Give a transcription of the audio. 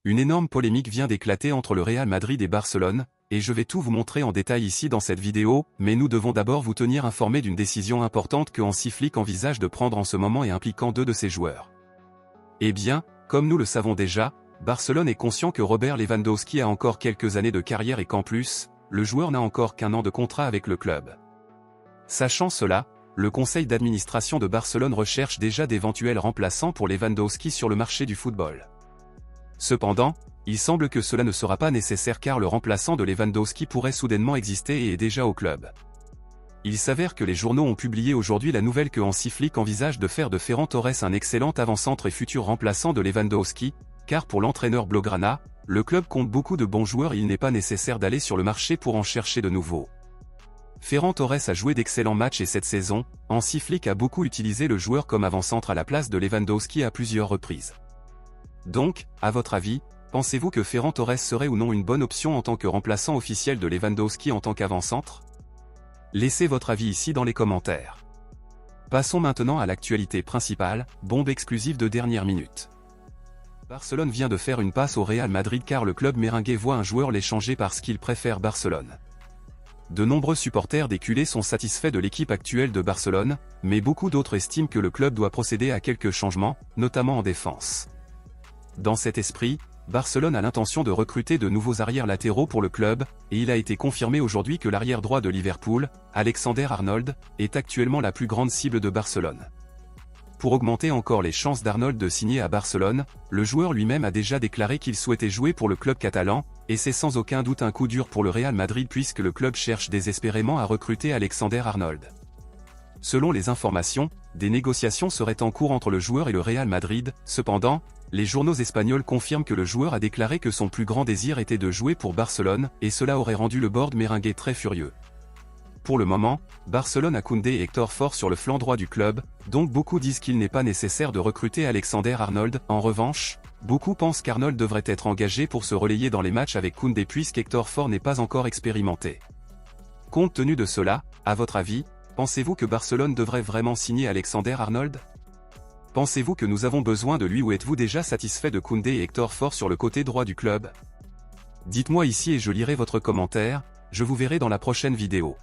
Une énorme polémique vient d'éclater entre le Real Madrid et Barcelone, et je vais tout vous montrer en détail ici dans cette vidéo, mais nous devons d'abord vous tenir informé d'une décision importante que Hansi Flick envisage de prendre en ce moment et impliquant deux de ses joueurs. Eh bien, comme nous le savons déjà, Barcelone est conscient que Robert Lewandowski a encore quelques années de carrière et qu'en plus, le joueur n'a encore qu'un an de contrat avec le club. Sachant cela, le conseil d'administration de Barcelone recherche déjà d'éventuels remplaçants pour Lewandowski sur le marché du football. Cependant, il semble que cela ne sera pas nécessaire car le remplaçant de Lewandowski pourrait soudainement exister et est déjà au club. Il s'avère que les journaux ont publié aujourd'hui la nouvelle que Hansi Flick envisage de faire de Ferran Torres un excellent avant-centre et futur remplaçant de Lewandowski, car pour l'entraîneur blaugrana, le club compte beaucoup de bons joueurs et il n'est pas nécessaire d'aller sur le marché pour en chercher de nouveaux. Ferran Torres a joué d'excellents matchs et cette saison, Hansi Flick a beaucoup utilisé le joueur comme avant-centre à la place de Lewandowski à plusieurs reprises. Donc, à votre avis, pensez-vous que Ferran Torres serait ou non une bonne option en tant que remplaçant officiel de Lewandowski en tant qu'avant-centre? Laissez votre avis ici dans les commentaires. Passons maintenant à l'actualité principale, bombe exclusive de dernière minute. Barcelone vient de faire une passe au Real Madrid car le club merengue voit un joueur l'échanger parce qu'il préfère Barcelone. De nombreux supporters des culés sont satisfaits de l'équipe actuelle de Barcelone, mais beaucoup d'autres estiment que le club doit procéder à quelques changements, notamment en défense. Dans cet esprit, Barcelone a l'intention de recruter de nouveaux arrières latéraux pour le club, et il a été confirmé aujourd'hui que l'arrière droit de Liverpool, Alexander-Arnold, est actuellement la plus grande cible de Barcelone. Pour augmenter encore les chances d'Arnold de signer à Barcelone, le joueur lui-même a déjà déclaré qu'il souhaitait jouer pour le club catalan, et c'est sans aucun doute un coup dur pour le Real Madrid puisque le club cherche désespérément à recruter Alexander-Arnold. Selon les informations, des négociations seraient en cours entre le joueur et le Real Madrid, cependant, les journaux espagnols confirment que le joueur a déclaré que son plus grand désir était de jouer pour Barcelone, et cela aurait rendu le board merengue très furieux. Pour le moment, Barcelone a Koundé et Hector Ford sur le flanc droit du club, donc beaucoup disent qu'il n'est pas nécessaire de recruter Alexander-Arnold. En revanche, beaucoup pensent qu'Arnold devrait être engagé pour se relayer dans les matchs avec Koundé puisqu'Hector Ford n'est pas encore expérimenté. Compte tenu de cela, à votre avis, pensez-vous que Barcelone devrait vraiment signer Alexander-Arnold? Pensez-vous que nous avons besoin de lui ou êtes-vous déjà satisfait de Koundé et Hector Ford sur le côté droit du club? Dites-moi ici et je lirai votre commentaire, je vous verrai dans la prochaine vidéo.